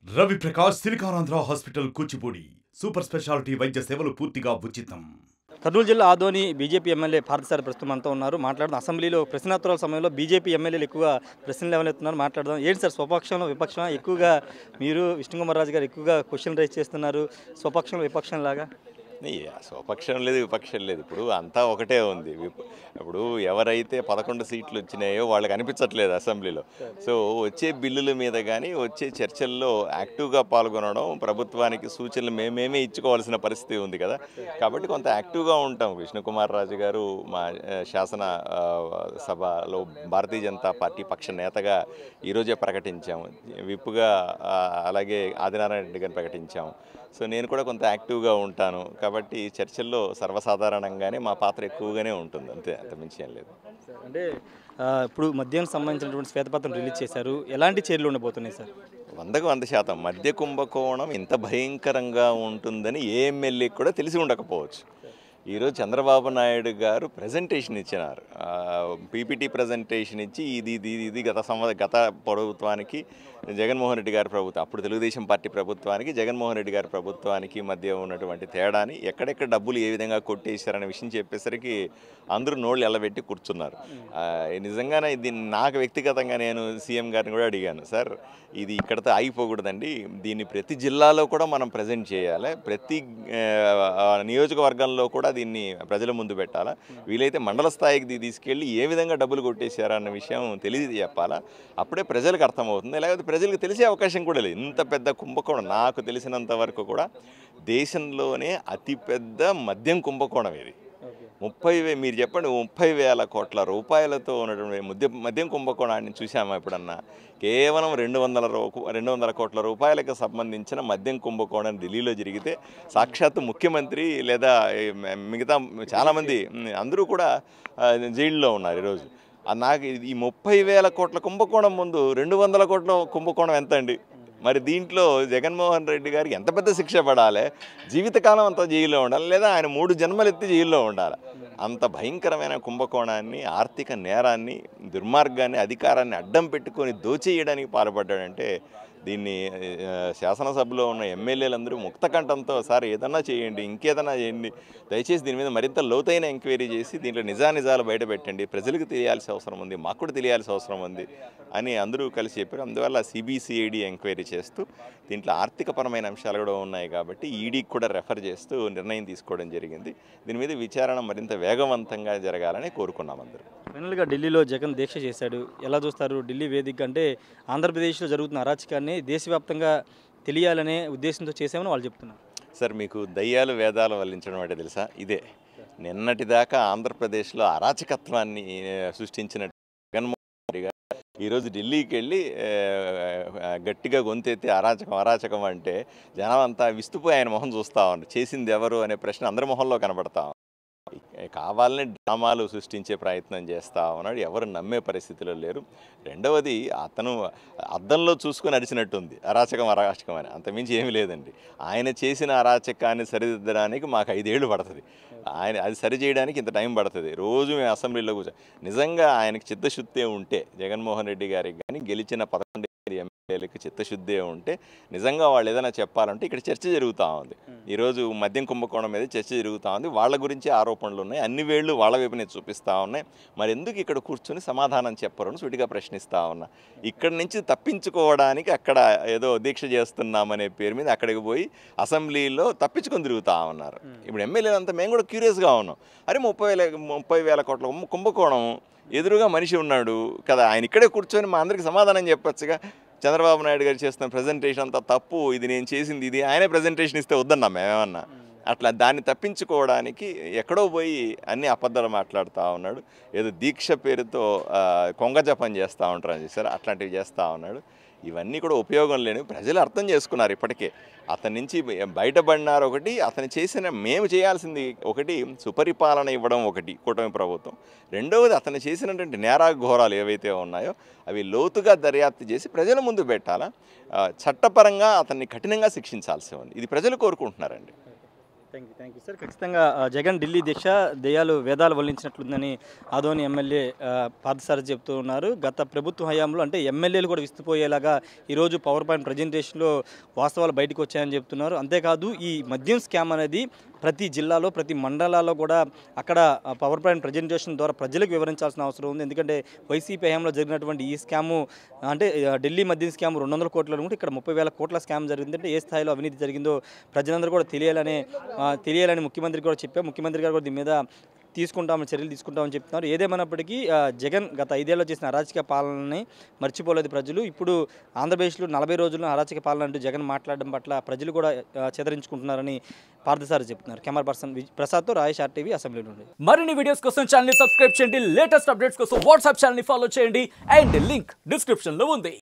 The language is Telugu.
Ravi Prakash Siliconandhra hospital Kuchipudi super speciality వైద్య సేవలు పూర్తిగా ఉచితం. కర్నూలు జిల్లా ఆదోని బీజేపీ ఎమ్మెల్యే పార్థసారథి ప్రస్తుతం మనతో ఉన్నారు. మాట్లాడదాం. అసెంబ్లీలో ప్రశ్నోత్తరాల సమయంలో బీజేపీ ఎమ్మెల్యేలు ఎక్కువగా ప్రశ్నలు లేవనెత్తున్నారు. మాట్లాడదాం. ఏంటి సార్, స్వపక్షంలో విపక్షం ఎక్కువగా మీరు విష్ణుకుమార్ రాజు గారు ఎక్కువగా క్వశ్చన్ రైజ్ చేస్తున్నారు, స్వపక్షంలో విపక్షం లాగా? స్వపక్షం లేదు, విపక్షం లేదు. ఇప్పుడు అంతా ఒకటే ఉంది. ఇప్పుడు ఎవరైతే 11 సీట్లు వచ్చినాయో వాళ్ళకి అనిపించట్లేదు అసెంబ్లీలో. సో వచ్చే బిల్లుల మీద కానీ వచ్చే చర్చల్లో యాక్టివ్గా పాల్గొనడం, ప్రభుత్వానికి సూచనలు మేమేమే ఇచ్చుకోవాల్సిన పరిస్థితి ఉంది కదా. కాబట్టి కొంత యాక్టివ్గా ఉంటాం. విష్ణుకుమార్ రాజు గారు మా శాసన సభలో భారతీయ జనతా పార్టీ పక్ష నేతగా ఈరోజే ప్రకటించాము, విప్పుగా అలాగే ఆదినారాయణ రెడ్డి గారిని ప్రకటించాము. సో నేను కూడా కొంత యాక్టివ్గా ఉంటాను కాబట్టి చర్చల్లో సర్వసాధారణంగానే మా పాత్ర ఎక్కువగానే ఉంటుంది, అంతే, అంతమించి ఏం లేదు. అంటే ఇప్పుడు మద్యానికి సంబంధించినటువంటి శ్వేతపత్రం రిలీజ్ చేశారు. ఎలాంటి చర్యలు ఉండబోతున్నాయి సార్? 100% మద్య కుంభకోణం ఇంత భయంకరంగా ఉంటుందని ఏ ఎమ్మెల్యేకి కూడా తెలిసి ఉండకపోవచ్చు. ఈరోజు చంద్రబాబు నాయుడు గారు ప్రజెంటేషన్ ఇచ్చినారు, పీపీటీ ప్రజెంటేషన్ ఇచ్చి ఇది గత ప్రభుత్వానికి జగన్మోహన్ రెడ్డి గారి ప్రభుత్వం, అప్పుడు తెలుగుదేశం పార్టీ ప్రభుత్వానికి జగన్మోహన్ రెడ్డి గారి ప్రభుత్వానికి మధ్య ఉన్నటువంటి తేడాని, ఎక్కడెక్కడ డబ్బులు ఏ విధంగా కొట్టేశారనే విషయం చెప్పేసరికి అందరూ నోళ్ళు ఎల్లబెట్టి కూర్చున్నారు. నిజంగానే దీన్ని నాకు వ్యక్తిగతంగా నేను సీఎం గారిని కూడా అడిగాను, సార్ ఇది ఇక్కడతో ఆగిపోకూడదండి, దీన్ని ప్రతి జిల్లాలో కూడా మనం ప్రజెంట్ చేయాలి, ప్రతి నియోజకవర్గంలో కూడా దీన్ని ప్రజల ముందు పెట్టాలా, వీలైతే మండల స్థాయికి తీసుకెళ్ళి ఏ విధంగా డబ్బులు కొట్టేశారన్న విషయం చెప్పాలా, అప్పుడే ప్రజలకు అర్థమవుతుంది. లేకపోతే ప్రజలకు తెలిసే అవకాశం కూడా లేదు. ఇంత పెద్ద కుంభకోణం నాకు తెలిసినంత వరకు కూడా దేశంలోనే అతిపెద్ద మద్యం కుంభకోణం ఇది. మీరు చెప్పండి, 30,000 కోట్ల రూపాయలతో ఉన్నటువంటి మద్యం కుంభకోణాన్ని చూసామా ఎప్పుడన్నా? కేవలం 200 కోట్ల రూపాయలకు సంబంధించిన మద్యం కుంభకోణం ఢిల్లీలో జరిగితే సాక్షాత్తు ముఖ్యమంత్రి లేదా మిగతా చాలామంది అందరూ కూడా జైల్లో ఉన్నారు ఈరోజు. నాకు ఈ 30,000 కోట్ల కుంభకోణం ముందు 200 కోట్ల కుంభకోణం ఎంత అండి? మరి దీంట్లో జగన్మోహన్ రెడ్డి గారికి ఎంత పెద్ద శిక్ష పడాలి? జీవితకాలం అంతా జైల్లో ఉండాలి, లేదా ఆయన 3 జన్మలెత్తి జైల్లో ఉండాలి. అంత భయంకరమైన కుంభకోణాన్ని, ఆర్థిక నేరాన్ని, దుర్మార్గాన్ని, అధికారాన్ని అడ్డం పెట్టుకొని దోచేయడానికి పాల్పడ్డాడంటే దీన్ని శాసనసభలో ఉన్న ఎమ్మెల్యేలందరూ ముక్తకంఠంతో, సార్ ఏదన్నా చేయండి, ఇంకేదన్నా చేయండి, దయచేసి దీని మీద మరింత లోతైన ఎంక్వైరీ చేసి దీంట్లో నిజానిజాలు బయటపెట్టండి, ప్రజలకు తెలియాల్సిన అవసరం ఉంది, మాకు కూడా తెలియాల్సిన అవసరం ఉంది అని అందరూ కలిసి చెప్పారు. అందువల్ల సిబిసిఐడి ఎంక్వైరీ చేస్తూ దీంట్లో ఆర్థికపరమైన అంశాలు కూడా ఉన్నాయి కాబట్టి ఈడీకి కూడా రెఫర్ చేస్తూ నిర్ణయం తీసుకోవడం జరిగింది. దీని మీద విచారణ మరింత వేగవంతంగా జరగాలని కోరుకున్నాం అందరూ. ఫైనల్గా ఢిల్లీలో జగన్ దీక్ష చేశాడు, ఎలా చూస్తారు? ఢిల్లీ వేదిక అంటే ఆంధ్రప్రదేశ్లో జరుగుతున్న అరాచకాన్ని దేశవ్యాప్తంగా తెలియాలనే ఉద్దేశంతో చేసామని వాళ్ళు చెప్తున్నారు. సార్ మీకు దయ్యాలు వేదాలు వల్లించడం అంటే తెలుసా? ఇదే నిన్నటిదాకా ఆంధ్రప్రదేశ్లో అరాచకత్వాన్ని సృష్టించిన జగన్మోహన్ రెడ్డి గారు ఈరోజు ఢిల్లీకి వెళ్ళి గట్టిగా గొంతెత్తి అరాచకం అంటే జనం అంతా విస్తుపోయి ఆయన మొహం చూస్తూ ఉన్నారు. చేసింది ఎవరు అనే ప్రశ్న అందరి మొహంలో కనబడతా. కావాలని డ్రామాలు సృష్టించే ప్రయత్నం చేస్తూ ఉన్నాడు, ఎవరు నమ్మే పరిస్థితిలో లేరు. రెండవది, అతను అద్దంలో చూసుకొని నడిచినట్టుంది అరాచకం అని, అంతమించి ఏమీ లేదండి. ఆయన చేసిన అరాచకాన్ని సరిదిద్దడానికి మాకు 5 ఏళ్ళు పడుతుంది, ఆయన అది సరిచేయడానికి ఇంత టైం పడుతుంది. రోజు మేము అసెంబ్లీలో నిజంగా ఆయనకి చిత్తశుద్ధి ఉంటే, జగన్మోహన్ రెడ్డి గారికి కానీ గెలిచిన 11 ఎమ్మెల్యేలకి చిత్తశుద్ధే ఉంటే నిజంగా వాళ్ళు ఏదైనా చెప్పాలంటే ఇక్కడ చర్చ జరుగుతూ ఉంది. ఈరోజు మద్యం కుంభకోణం మీద చర్చ జరుగుతూ ఉంది, వాళ్ళ గురించి ఆరోపణలు ఉన్నాయి, అన్ని వేళ్ళు వాళ్ళ వైపునే చూపిస్తూ ఉన్నాయి. మరి ఎందుకు ఇక్కడ కూర్చొని సమాధానం చెప్పరు అని సూటిగా ప్రశ్నిస్తూ ఉన్నా. ఇక్కడి నుంచి తప్పించుకోవడానికి అక్కడ ఏదో దీక్ష చేస్తున్నామనే పేరు మీద అక్కడికి పోయి అసెంబ్లీలో తప్పించుకొని తిరుగుతూ ఉన్నారు. ఇప్పుడు ఎమ్మెల్యేలంతా మేము కూడా క్యూరియస్గా ఉన్నాం, అరే 30,000 కోట్ల కుంభకోణం, ఎదురుగా మనిషి ఉన్నాడు కదా, ఆయన ఇక్కడే కూర్చొని మా అందరికి సమాధానం చెప్పొచ్చుగా. చంద్రబాబు నాయుడు గారు చేస్తున్న ప్రజెంటేషన్ అంతా తప్పు, ఇది నేను చేసింది ఇది, ఆయనే ప్రజెంటేషన్ ఇస్తే వద్దన్నా మేమేమన్నా. అట్లా దాన్ని తప్పించుకోవడానికి ఎక్కడో పోయి అన్ని అబద్ధాలు మాట్లాడుతూ ఉన్నాడు. ఏదో దీక్ష పేరుతో కొంగ జపం చేస్తూ ఉంటారని చూసారు, అట్లాంటివి చేస్తూ ఉన్నాడు. ఇవన్నీ కూడా ఉపయోగం లేనివి, ప్రజలు అర్థం చేసుకున్నారు ఇప్పటికే. అతని నుంచి బయటపడినారు ఒకటి, అతను చేసిన మేము చేయాల్సింది ఒకటి, సుపరిపాలన ఇవ్వడం ఒకటి కూటమి ప్రభుత్వం. రెండవది, అతను చేసినటువంటి నేరాఘోరాలు ఏవైతే ఉన్నాయో అవి లోతుగా దర్యాప్తు చేసి ప్రజల ముందు పెట్టాలా, చట్టపరంగా అతన్ని కఠినంగా శిక్షించాల్సి ఉంది. ఇది ప్రజలు కోరుకుంటున్నారండి. Thank you sir. ఖచ్చితంగా జగన్ ఢిల్లీ దీక్ష దెయ్యాలు వేదాలు వల్లించినట్లుందని ఆదోని ఎమ్మెల్యే పార్థసారథి చెప్తూ ఉన్నారు. గత ప్రభుత్వ హయాంలో అంటే ఎమ్మెల్యేలు కూడా విస్తుపోయేలాగా ఈరోజు పవర్ పాయింట్ ప్రజెంటేషన్లో వాస్తవాలు బయటకు వచ్చాయని చెప్తున్నారు. అంతేకాదు ఈ మద్యం స్కామ్ అనేది ప్రతి జిల్లాలో ప్రతి మండలాల్లో కూడా అక్కడ పవర్ పాయింట్ ప్రజెంటేషన్ ద్వారా ప్రజలకు వివరించాల్సిన అవసరం ఉంది. ఎందుకంటే వైసీపీ హయాంలో జరిగినటువంటి ఈ స్కాము అంటే ఢిల్లీ మద్యం స్కామ్ 200 కోట్లు అనుకుంటే ఇక్కడ 30,000 కోట్ల స్కామ్ జరిగింది. అంటే ఏ స్థాయిలో అవినీతి జరిగిందో ప్రజలందరూ కూడా తెలియాలని ముఖ్యమంత్రి కూడా చెప్పారు. ముఖ్యమంత్రి గారు కూడా దీని మీద చర్యలు తీసుకుంటామని చెప్తున్నారు. ఏదేమైనప్పటికీ జగన్ గత 5 ఏళ్లలో చేసిన అరాచక పాలనని మర్చిపోలేదు ప్రజలు. ఇప్పుడు ఆంధ్రప్రదేశ్లో 40 రోజుల్లో అరాచక పాలన అంటూ జగన్ మాట్లాడడం పట్ల ప్రజలు కూడా చెదరించుకుంటున్నారని పార్థసారథి చెప్తున్నారు. Camera person ప్రసాద్తో Rayesh RTV assembly నుండి. మరిన్ని వీడియోస్ కోసం ఛానల్ ని సబ్స్క్రైబ్ చేయండి. లేటెస్ట్ అప్డేట్స్ కోసం వాట్సాప్ ఛానల్ ని ఫాలో చేయండి. అండ్ లింక్ డిస్క్రిప్షన్ లో ఉంది.